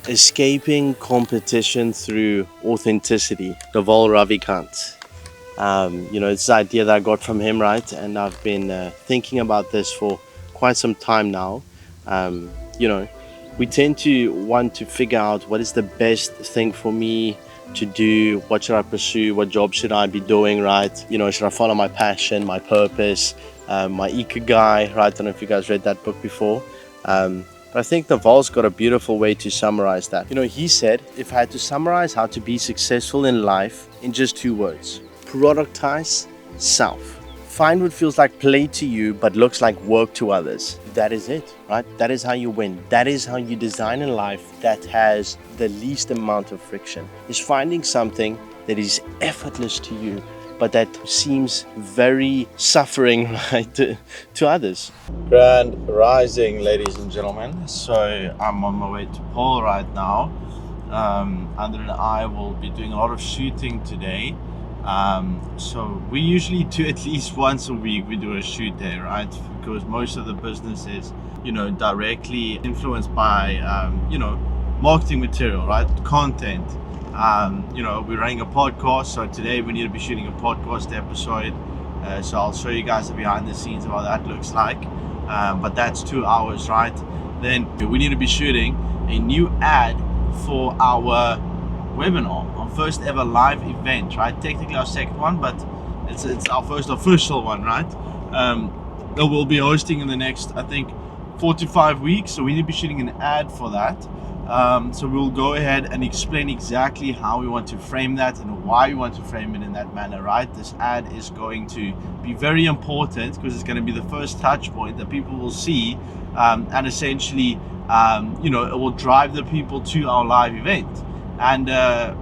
Escaping competition through authenticity, Naval Ravikant. It's the idea that I got from him, right? And I've been thinking about this for quite some time now. Um, you know, we tend to want to figure out what is the best thing for me to do, what should I pursue, what job should I be doing, right? Should I follow my passion, my purpose, my ikigai, right? I don't know if you guys read that book before. But I think Naval's got a beautiful way to summarize that. He said, if I had to summarize how to be successful in life in just 2 words, productize self. Find what feels like play to you but looks like work to others. That is it, right? That is how you win. That is how you design a life that has the least amount of friction. Is finding something that is effortless to you but that seems very suffering, right, to others. Grand rising, ladies and gentlemen. So I'm on my way to Paul right now. Andre and I will be doing a lot of shooting today. So we usually do at least once a week, we do a shoot day, right? Because most of the business is, directly influenced by, marketing material, right? Content. We're running a podcast, so today we need to be shooting a podcast episode. So I'll show you guys the behind the scenes of how that looks like. But that's 2 hours, right? Then we need to be shooting a new ad for our webinar, our first ever live event, right? Technically our second one, but it's our first official one, right? That we'll be hosting in the next, I think, 4 to 5 weeks. So we need to be shooting an ad for that. So we'll go ahead and explain exactly how we want to frame that and why we want to frame it in that manner, right? This ad is going to be very important because it's going to be the first touch point that people will see, and essentially, it will drive the people to our live event. And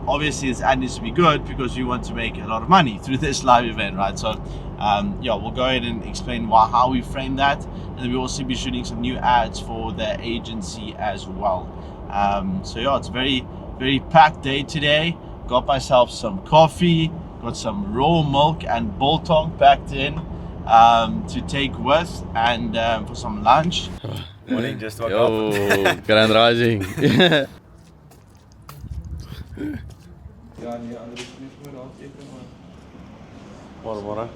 obviously this ad needs to be good because we want to make a lot of money through this live event, right? So we'll go ahead and explain how we frame that, and then we'll also be shooting some new ads for the agency as well. It's a very, very packed day today. Got myself some coffee, got some raw milk and biltong packed in to take with, and for some lunch. Morning, just woke up. Grand rising. Môre.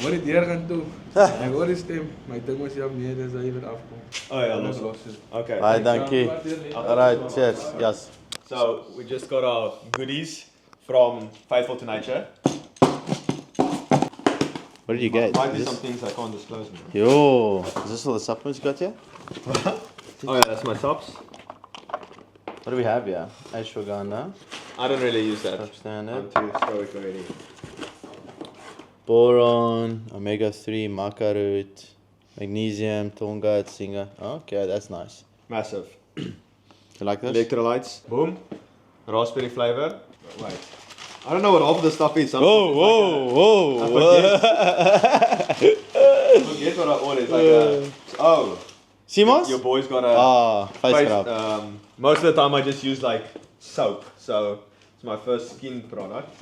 Wat het hier gaan toe? Ek hoor die stem, maar ek dink mos jy meer as hy weer afkom. Oh yeah, los. Okay. Bye, dankie. Alright, cheers. Yes. So we just got our goodies from Faithful to Nature. What did you get? Might be some things I can't disclose now. Yo, is this all the supplements you got here? Oh yeah, that's my tops. What do we have here? Ashwagandha. I don't really use that. Standard. I'm too stoic already. Boron, omega-3, maca root, magnesium, tonga, tsinga. Okay, that's nice. Massive. You like this? Electrolytes. Boom. Raspberry flavor. Wait. I don't know what half of the stuff is. Whoa. I forget what I ordered. It's like Simons? your boy's got a face scrub. most of the time I just use like soap. So it's my first skin product.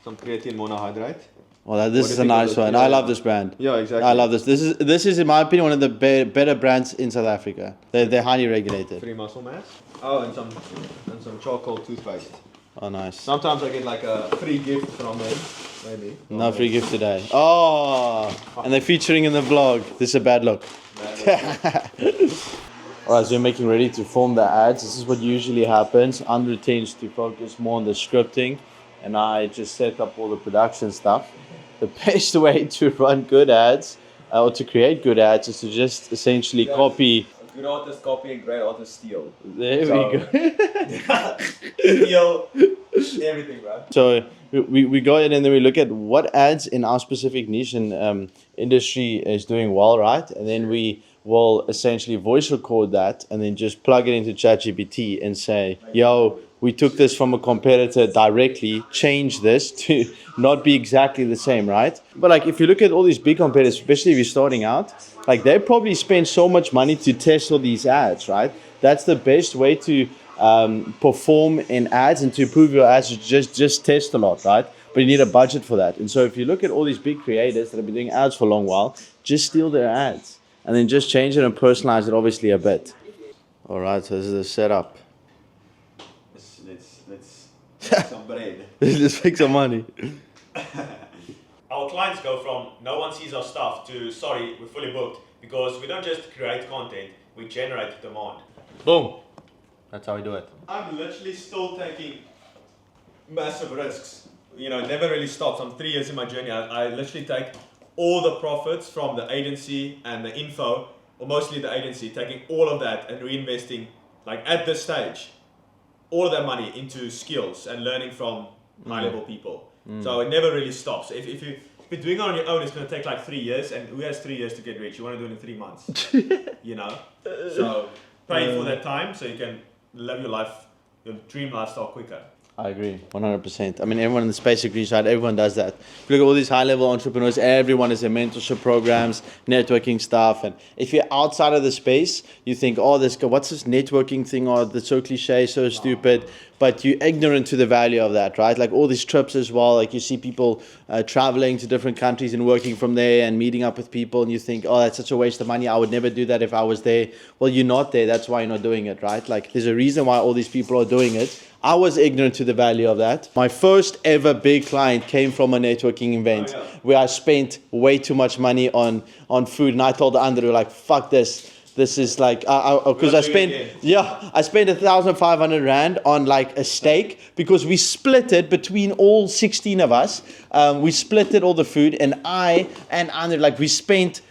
Some creatine monohydrate. Well, this is a nice one. I love this brand. Yeah, exactly. I love this. This is in my opinion one of the better brands in South Africa. They're highly regulated. Free muscle mass. Oh, and some charcoal toothpaste. Oh, nice. Sometimes I get like a free gift from them, maybe. No free gift today. Oh, and they're featuring in the vlog. This is a bad look. Alright, so we're making ready to form the ads. This is what usually happens. Andre tends to focus more on the scripting, and I just set up all the production stuff. The best way to run good ads or to create good ads is to just essentially copy. A good artist copy and great artist steal. There we go. Steal everything, bro. So we go in and then we look at what ads in our specific niche and industry is doing well, right? And then we will essentially voice record that and then just plug it into ChatGPT and say, yo, we took this from a competitor directly, change this to not be exactly the same, right? But like if you look at all these big competitors, especially if you're starting out, like they probably spend so much money to test all these ads, right? That's the best way to perform in ads and to improve your ads is just test a lot, right? But you need a budget for that. And so if you look at all these big creators that have been doing ads for a long while, just steal their ads and then just change it and personalize it obviously a bit. All right, so this is the setup. Let's make some bread. Let's make some money. Our clients go from no one sees our stuff to sorry, we're fully booked, because we don't just create content, we generate demand. Boom. That's how we do it. I'm literally still taking massive risks. You know, it never really stops. I'm 3 years in my journey. I literally take all the profits from the agency and the info, or mostly the agency, taking all of that and reinvesting, like at this stage, all of that money into skills and learning from high-level people. So it never really stops. If you're doing it on your own, it's going to take like 3 years, and who has 3 years to get rich? You want to do it in 3 months, you know? So pay for that time so you can live your life, your dream lifestyle quicker. I agree, 100%. I mean, everyone in the space agrees, right? Everyone does that. If you look at all these high-level entrepreneurs, everyone is in mentorship programs, networking stuff. And if you're outside of the space, you think, oh, what's this networking thing? Oh, that's so cliche, so stupid. But you're ignorant to the value of that, right? Like all these trips as well. Like you see people traveling to different countries and working from there and meeting up with people. And you think, oh, that's such a waste of money. I would never do that if I was there. Well, you're not there. That's why you're not doing it, right? Like there's a reason why all these people are doing it. I was ignorant to the value of that. My first ever big client came from a networking event where I spent way too much money on food. And I told Andrew, like, fuck this. This is like, because I spent 1,500 Rand on like a steak because we split it between all 16 of us. We split it, all the food, and I and Andrew, like we spent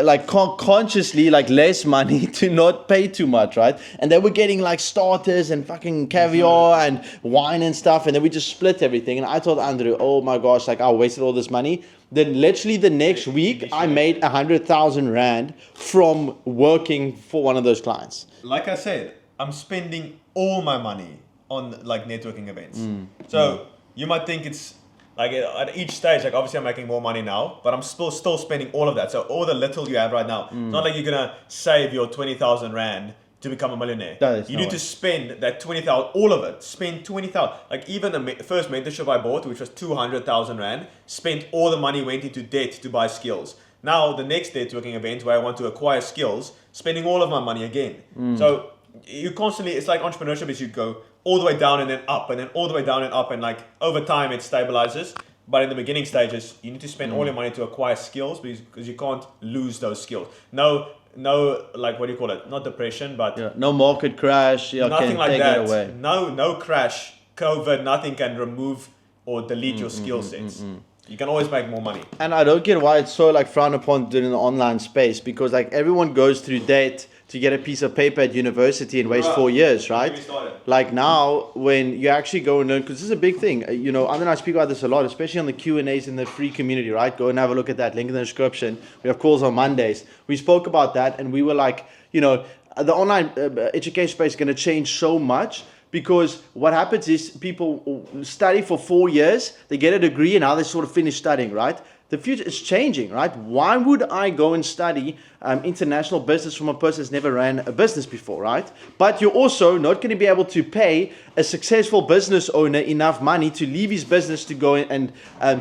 like consciously like less money to not pay too much, right? And they were getting like starters and fucking caviar and wine and stuff, and then we just split everything. And I told Andrew, oh my gosh, like I wasted all this money. Then literally the next week I made 100,000 Rand from working for one of those clients. Like I said, I'm spending all my money on like networking events. So you might think it's like at each stage, like obviously I'm making more money now, but I'm still spending all of that. So all the little you have right now, it's not like you're gonna save your 20,000 Rand to become a millionaire. You need to spend that 20,000, all of it. Spend 20,000. Like even the first mentorship I bought, which was 200,000 Rand, spent all the money, went into debt to buy skills. Now the next networking event where I want to acquire skills, spending all of my money again. So you constantly, it's like entrepreneurship is you go all the way down and then up and then all the way down and up, and like over time it stabilizes. But in the beginning stages, you need to spend all your money to acquire skills because you can't lose those skills. No, like what do you call it? Not depression, but no market crash. nothing like take that. It away. No crash, COVID, nothing can remove or delete your skill sets. You can always make more money. And I don't get why it's so like frowned upon in the online space, because like everyone goes through debt to get a piece of paper at university and waste 4 years, right? Like now, when you actually go and learn, because this is a big thing, you know, Andre and I speak about this a lot, especially on the Q&As in the free community, right? Go and have a look at that, link in the description. We have calls on Mondays. We spoke about that, and we were like, you know, the online education space is going to change so much. Because what happens is people study for 4 years, they get a degree, and now they sort of finish studying, right? The future is changing, right? Why would I go and study international business from a person that's never ran a business before, right? But you're also not going to be able to pay a successful business owner enough money to leave his business to go and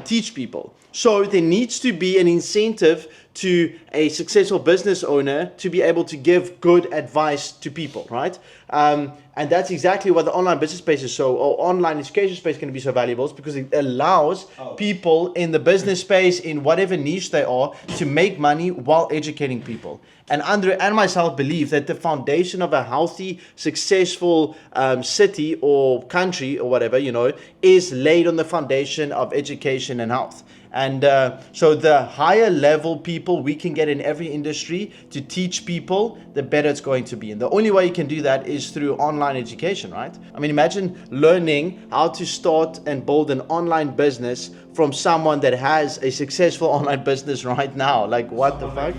teach people. So there needs to be an incentive to a successful business owner to be able to give good advice to people, right? And that's exactly what the online business space is or online education space can be so valuable, is because it allows people in the business space, in whatever niche they are, to make money while educating people. And Andre and myself believe that the foundation of a healthy, successful city or country or whatever, you know, is laid on the foundation of education and health. And so the higher level people we can get in every industry to teach people, the better it's going to be. And the only way you can do that is through online education, right? I mean, imagine learning how to start and build an online business from someone that has a successful online business right now. Like, what the fuck?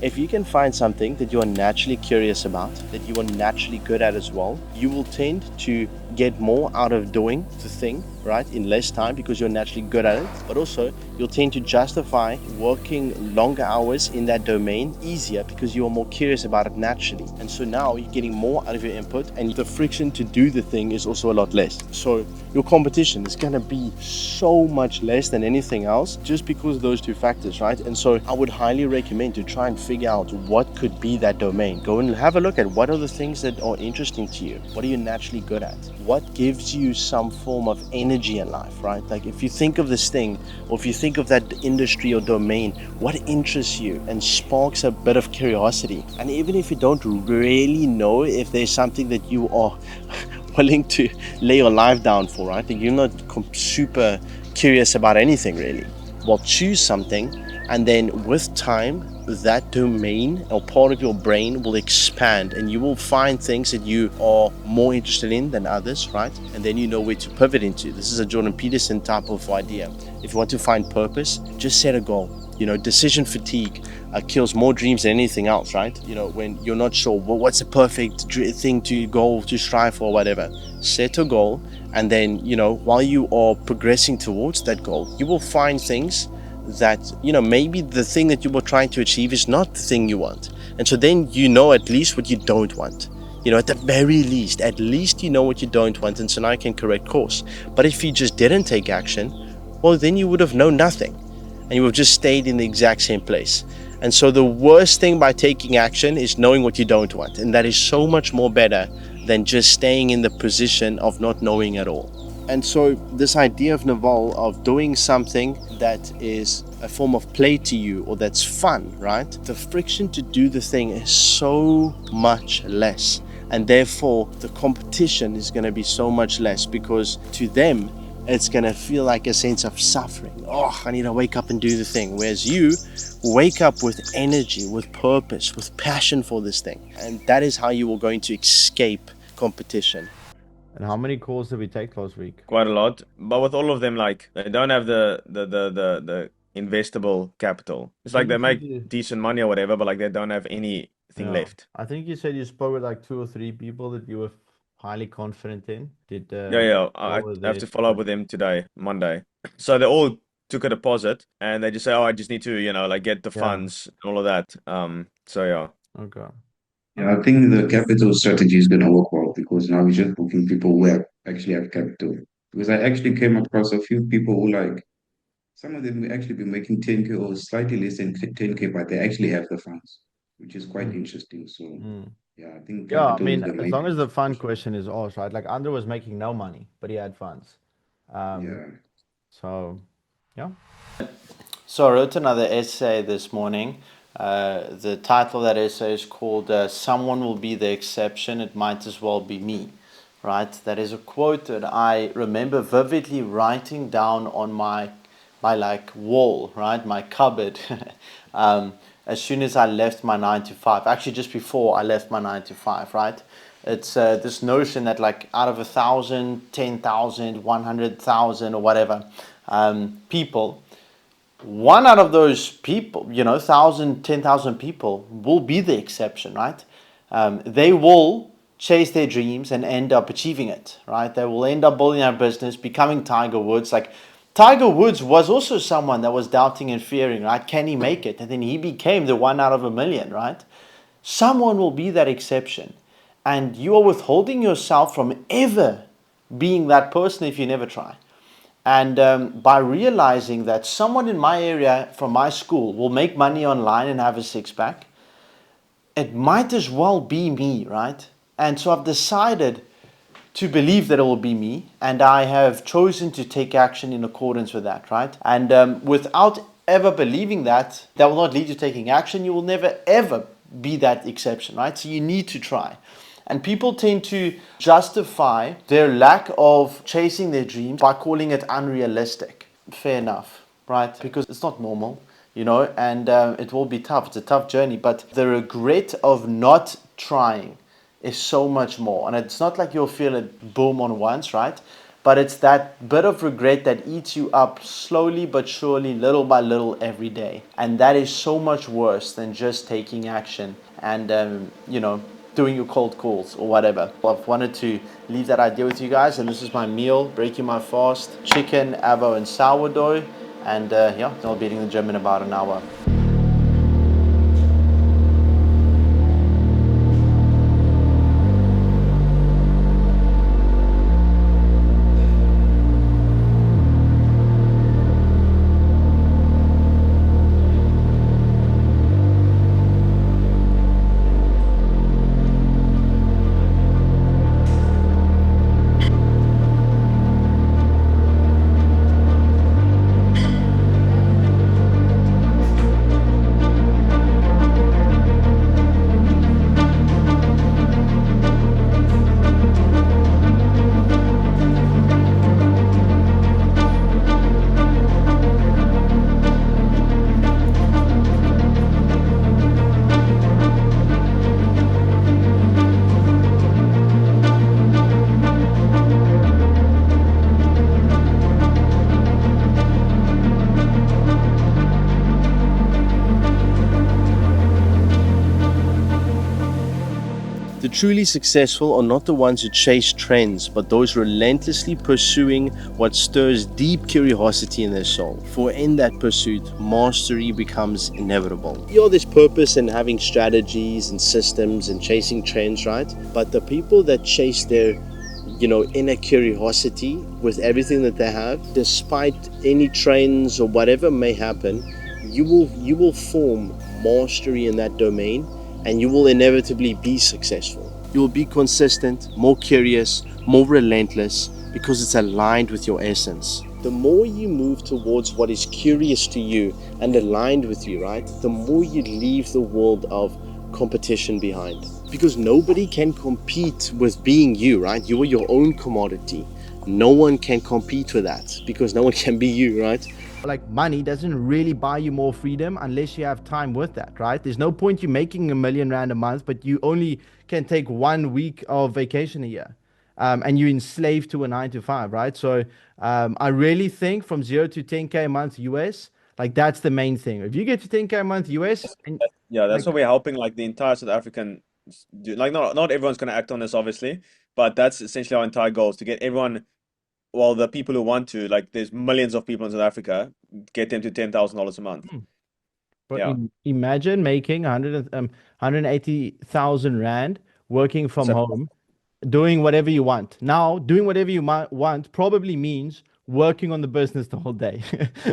If you can find something that you are naturally curious about, that you are naturally good at as well, you will tend to get more out of doing the thing right, in less time because you're naturally good at it, but also you'll tend to justify working longer hours in that domain easier because you're more curious about it naturally. And so now you're getting more out of your input, and the friction to do the thing is also a lot less. So your competition is going to be so much less than anything else just because of those two factors, right? And so I would highly recommend to try and figure out what could be that domain. Go and have a look at what are the things that are interesting to you. What are you naturally good at? What gives you some form of energy in life, right? Like if you think of this thing, or if you think of that industry or domain, what interests you and sparks a bit of curiosity. And even if you don't really know if there's something that you are willing to lay your life down for, right? Like you're not super curious about anything really. Well, choose something, and then with time, that domain or part of your brain will expand, and you will find things that you are more interested in than others, right? And then you know where to pivot into. This is a Jordan Peterson type of idea. If you want to find purpose, just set a goal. Decision fatigue kills more dreams than anything else, right? When you're not sure, well, what's the perfect thing to goal to strive for, whatever. Set a goal, and then, while you are progressing towards that goal, you will find things that, maybe the thing that you were trying to achieve is not the thing you want. And so then at least what you don't want. At the very least, you know what you don't want, and so now you can correct course. But if you just didn't take action, well, then you would have known nothing. And you would have just stayed in the exact same place. And so the worst thing by taking action is knowing what you don't want. And that is so much more better than just staying in the position of not knowing at all. And so this idea of Naval, of doing something that is a form of play to you or that's fun, right? The friction to do the thing is so much less. And therefore the competition is going to be so much less, because to them, it's going to feel like a sense of suffering. Oh, I need to wake up and do the thing. Whereas you wake up with energy, with purpose, with passion for this thing. And that is how you are going to escape competition. And how many calls did we take last week? Quite a lot, but with all of them, like they don't have the investable capital. It's like they make decent money or whatever, but like they don't have anything left. I think you said you spoke with like 2 or 3 people that you were highly confident in. Did Yeah. I have to follow up with them today, Monday. So they all took a deposit, and they just say, "Oh, I just need to, like get the funds and all of that." So yeah. Okay. Yeah, I think the capital strategy is going to work well, because now we're just booking people who actually have capital. Because I actually came across a few people who, like, some of them will actually be making 10K or slightly less than 10K, but they actually have the funds, which is quite interesting. So yeah, I think Yeah, I capital is mean, the as main long thing. as the fun question is asked, right? Like Andre was making no money, but he had funds. Yeah. So, yeah. So I wrote another essay this morning. The title of that essay is called "Someone Will Be the Exception. It Might as Well Be Me." Right? That is a quote that I remember vividly writing down on my like wall, right? My cupboard. As soon as I left my 9 to 5, actually just before I left my 9 to 5, right? It's this notion that like out of 1,000, 10,000, 100,000 or whatever people, one out of those people, 1,000, 10,000 people will be the exception, right? They will chase their dreams and end up achieving it, right? They will end up building their business, becoming Tiger Woods. Like Tiger Woods was also someone that was doubting and fearing, right? Can he make it? And then he became the 1 out of 1,000,000, right? Someone will be that exception. And you are withholding yourself from ever being that person if you never try. And by realizing that someone in my area from my school will make money online and have a six-pack, it might as well be me, right? And so I've decided to believe that it will be me, and I have chosen to take action in accordance with that, right? And without ever believing that will not lead to taking action. You will never ever be that exception, right? So you need to try. And people tend to justify their lack of chasing their dreams by calling it unrealistic. Fair enough, right? Because it's not normal, and it will be tough. It's a tough journey, but the regret of not trying is so much more. And it's not like you'll feel it boom on once, right? But it's that bit of regret that eats you up slowly but surely, little by little, every day. And that is so much worse than just taking action and, doing your cold calls or whatever. I've wanted to leave that idea with you guys, and this is my meal, breaking my fast: chicken, avo, and sourdough. And yeah, I'll be hitting the gym in about an hour. The truly successful are not the ones who chase trends, but those relentlessly pursuing what stirs deep curiosity in their soul. For in that pursuit, mastery becomes inevitable. You're this purpose in having strategies and systems and chasing trends, right? But the people that chase their inner curiosity with everything that they have, despite any trends or whatever may happen, you will form mastery in that domain, and you will inevitably be successful. You will be consistent, more curious, more relentless, because it's aligned with your essence. The more you move towards what is curious to you and aligned with you, right, the more you leave the world of competition behind. Because nobody can compete with being you, right? You are your own commodity. No one can compete with that because no one can be you, right? Like, money doesn't really buy you more freedom unless you have time with that, right? There's no point you making R1 million a month, but you only can take 1 week of vacation a year, and you're enslaved to a 9 to 5, right? So I really think from 0 to 10K a month US, like, that's the main thing. If you get to 10K a month US, and Yeah, that's like, what we're helping like the entire South African do. Like not everyone's gonna act on this obviously, but that's essentially our entire goal is to get everyone, well, the people who want to, like there's millions of people in South Africa, get them to $10,000 a month. but Yeah. imagine making 180,000 rand working from So home, doing whatever you want. Now, doing whatever you might want probably means working on the business the whole day.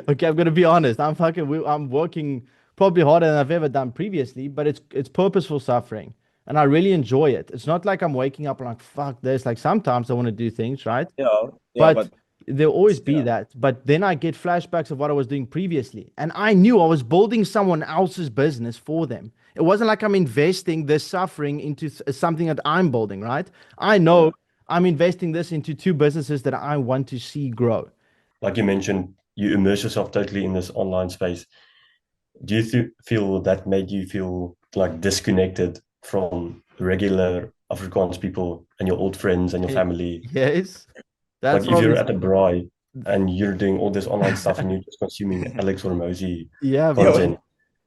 Okay, I'm gonna be honest. I'm working probably harder than I've ever done previously, but it's purposeful suffering, and I really enjoy it. It's not like I'm waking up like, fuck this. Like, sometimes I want to do things, right? yeah, yeah, But but there'll always be yeah. that. But then I get flashbacks of what I was doing previously. And I knew I was building someone else's business for them. It wasn't like I'm investing this suffering into something that I'm building, right? I Yeah. know I'm investing this into 2 businesses that I want to see grow. Like you mentioned, you immerse yourself totally in this online space. Do you feel that made you feel like disconnected from regular Afrikaans people and your old friends and your family? Yes, Like that's if you're obviously. at a braai and you're doing all this online stuff and you're just consuming Alex or Mosey Yeah, Yeah, bro. content.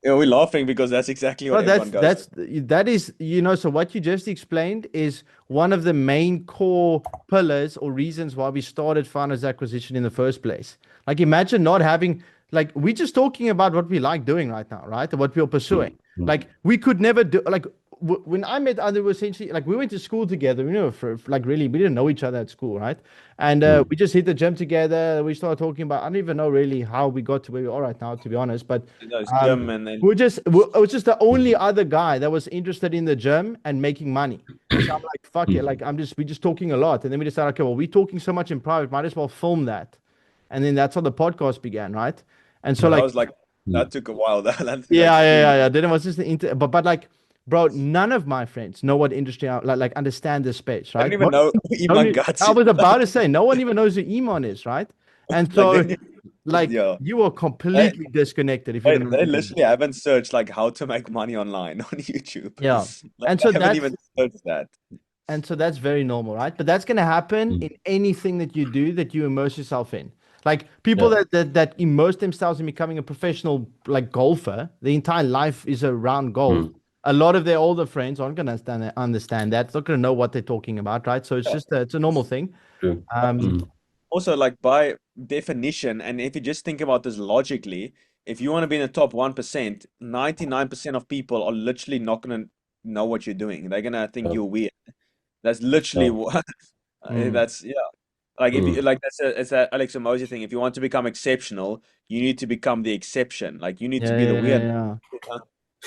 yeah, we're laughing because that's exactly what Well, everyone goes through. that is, so what you just explained is one of the main core pillars or reasons why we started Founders Acquisition in the first place. Like, imagine not having, like, we're just talking about what we like doing right now, right? And what we're pursuing. Like, we could never do, like, when I met Andre, we essentially, like, we went to school together, for like, really, we didn't know each other at school, right? And we just hit the gym together. We started talking about, I don't even know really how we got to where we are right now, to be honest, but You know, it's gym and then I was just the only other guy that was interested in the gym and making money. So I'm like, fuck it. Like, we're just talking a lot. And then we decided, okay, well, we're talking so much in private, might as well film that. And then that's how the podcast began, right? And so, that like, was like that took a while. That yeah, took yeah, a yeah, yeah. Then it was just but like, bro, none of my friends know what industry like understand this space, I don't right? even know Iman Only, Guts. I was about to say, no one even knows who Iman is, right? And Like so, they, like, yeah. you are They, completely disconnected if you they, don't know they what Iman is. literally haven't searched like how to make money online on YouTube. Yeah. Like And they so haven't that's even searched that. that's very normal, right? But that's going to happen in anything that you do that you immerse yourself in. Like, people Yeah. that immerse themselves in becoming a professional, like, golfer, the entire life is around golf. a lot of their older friends aren't going to understand that. They're not going to know what they're talking about, right? So it's just it's a normal thing. True. Also, like by definition, and if you just think about this logically, if you want to be in the top 1%, 99% of people are literally not going to know what you're doing. They're going to think Yeah. you're weird. That's literally Yeah. what, Mm. that's, yeah. Like if you Mm. like it's a Alex Hormozy thing. If you want to become exceptional, you need to become the exception. Like you need to Yeah, be the yeah, weird. yeah, yeah.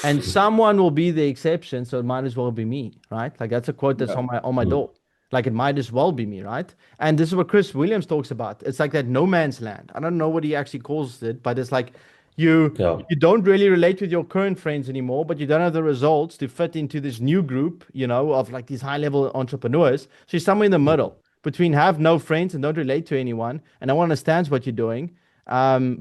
And someone will be the exception, so it might as well be me, right? Like that's a quote that's Yeah. on my Mm. door. Like it might as well be me, right? And this is what Chris Williams talks about. It's like that no man's land. I don't know what he actually calls it, but it's like Yeah. you don't really relate with your current friends anymore, but you don't have the results to fit into this new group, of like these high level entrepreneurs. So you're somewhere in the middle between have no friends and don't relate to anyone, and no one understands what you're doing.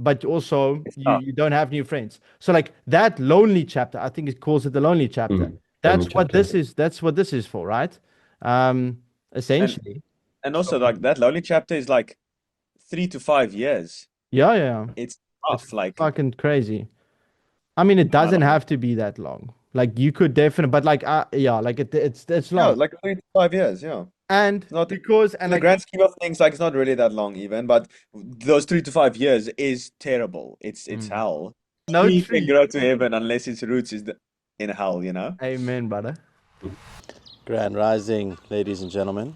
But also It's you tough. you don't have new friends. So like that lonely chapter, I think it calls it the lonely chapter. Lonely That's what chapter. this is. That's what this is for, right? And Essentially. and also like that lonely chapter is like 3 to 5 years. Yeah, yeah. It's It's tough. Like fucking crazy. I mean, it I doesn't don't know. have to be that long. Like you could definitely, but like, yeah, like it's Yeah, long. like 3 to 5 years. Yeah. And It's not because in and the like grand scheme of things, like it's not really that long even, but those 3 to 5 years is terrible. It's Mm. hell. No Tree can tree. grow to heaven unless its roots is in hell, you know? Amen, brother. Grand Rising, ladies and gentlemen.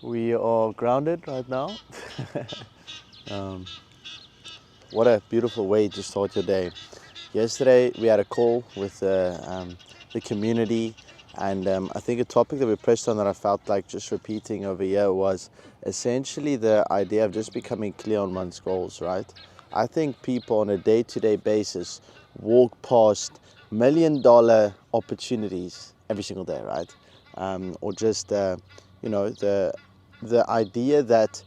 We are grounded right now. What a beautiful way to start your day. Yesterday we had a call with the community, and I think a topic that we pressed on that I felt like just repeating over here was essentially the idea of just becoming clear on one's goals, right? I think people on a day-to-day basis walk past $1 million opportunities every single day, right? Or just the idea that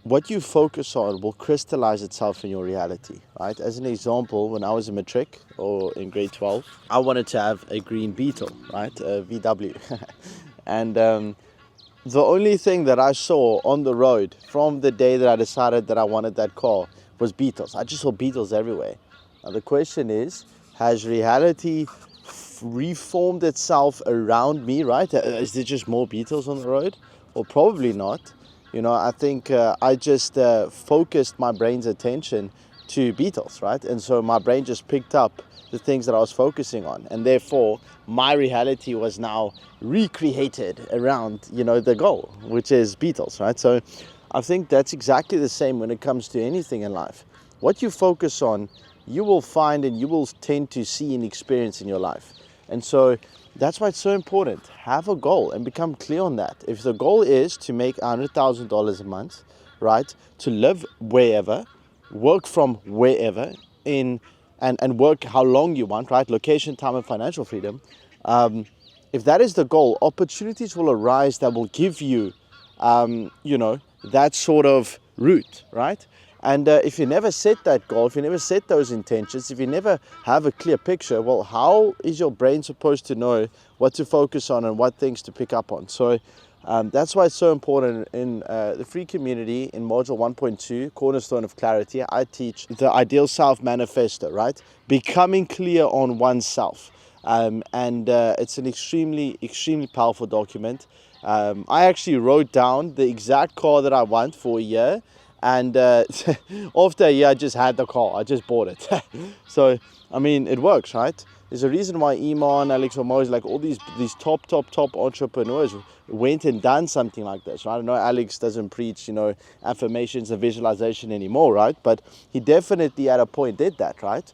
what you focus on will crystallize itself in your reality, right? As an example, when I was in matric or in grade 12, I wanted to have a green Beetle, right? A VW. And the only thing that I saw on the road from the day that I decided that I wanted that car was Beetles. I just saw Beetles everywhere. Now the question is, has reality reformed itself around me, right? Is there just more Beetles on the road? Or probably not. I think I just focused my brain's attention to Beetles, right? And so my brain just picked up the things that I was focusing on. And therefore, my reality was now recreated around, the goal, which is Beetles, right? So I think that's exactly the same when it comes to anything in life. What you focus on, you will find and you will tend to see and experience in your life. And so that's why it's so important. Have a goal and become clear on that. If the goal is to make $100,000 a month, right, to live wherever, work from wherever, and work how long you want, right, location, time, and financial freedom. If that is the goal, opportunities will arise that will give you, that sort of route, right? And if you never set that goal, if you never set those intentions, if you never have a clear picture, well, how is your brain supposed to know what to focus on and what things to pick up on? So that's why it's so important in the free community in module 1.2, Cornerstone of Clarity. I teach the Ideal Self Manifesto, right? Becoming clear on oneself. And it's an extremely, extremely powerful document. I actually wrote down the exact car that I want for a year. And after a year, I just had the car. I just bought it. So, I mean, it works, right? There's a reason why Iman, Alex Hormozy, like all these top entrepreneurs went and done something like this, right? I know Alex doesn't preach, affirmations and visualization anymore, right? But he definitely at a point did that, right?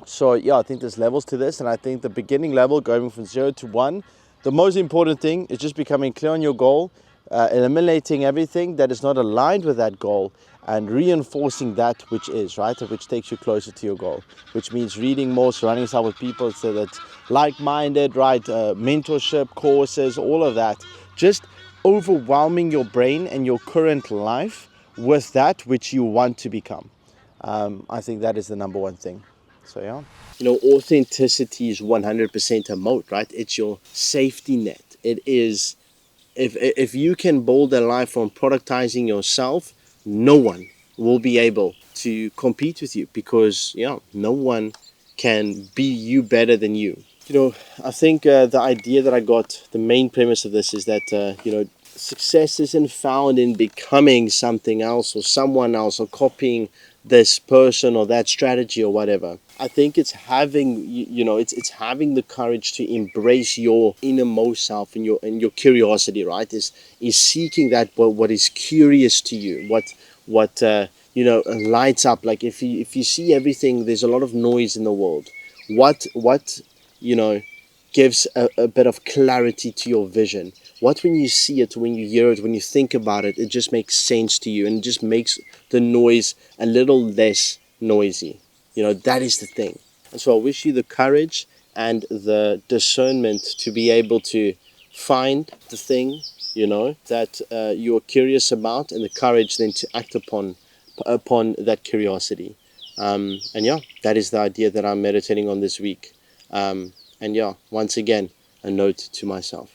So, yeah, I think there's levels to this. And I think the beginning level, going from 0 to 1, the most important thing is just becoming clear on your goal, eliminating everything that is not aligned with that goal and reinforcing that which is, right? Which takes you closer to your goal, which means reading more, surrounding yourself with people so that's like-minded, right? Mentorship, courses, all of that. Just overwhelming your brain and your current life with that which you want to become. I think that is the number one thing. So, yeah. Authenticity is 100% a moat, right? It's your safety net. It is, if you can build a life from productizing yourself, no one will be able to compete with you because, no one can be you better than you. I think the idea that I got, the main premise of this is that, success isn't found in becoming something else or someone else or copying this person or that strategy or whatever. I think it's having, it's having the courage to embrace your innermost self and your curiosity, right? Is seeking that what is curious to you, what lights up. Like if you see everything, there's a lot of noise in the world. What you know gives a bit of clarity to your vision? What, when you see it, when you hear it, when you think about it, it just makes sense to you and it just makes the noise a little less noisy. That is the thing. And so I wish you the courage and the discernment to be able to find the thing, that you're curious about, and the courage then to act upon that curiosity. And yeah, that is the idea that I'm meditating on this week. And yeah, once again, a note to myself.